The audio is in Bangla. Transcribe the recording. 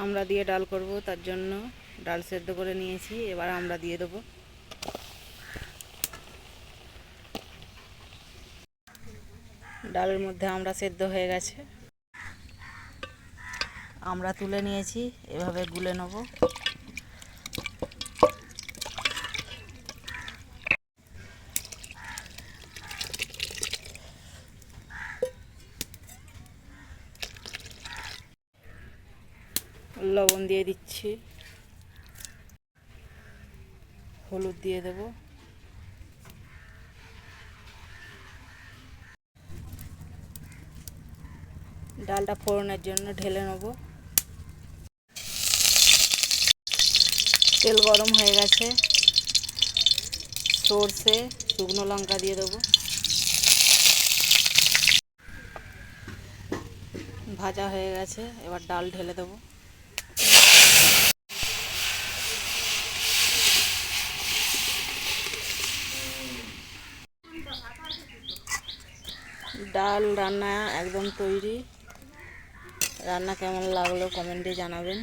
আমরা দিয়ে ডাল করব, তার জন্য ডাল সেদ্ধ করে নিয়েছি। এবার আমরা দিয়ে দেবো। ডালের মধ্যে আমরা সেদ্ধ হয়ে গেছে, আমরা তুলে নিয়েছি। এভাবে গুলে নেব। লবণ দিয়ে দিচ্ছি, হলুদ দিয়ে দেব, ডালটা ফোড়নের জন্য ঢেলে নেব। তেল গরম হয়ে গেছে, সর্ষে শুকনো লঙ্কা দিয়ে দেবো। ভাজা হয়ে গেছে, এবার ডাল ঢেলে দেবো। ডাল রান্না একদম তৈরি। রান্না কেমন লাগলো কমেন্টে জানাবেন।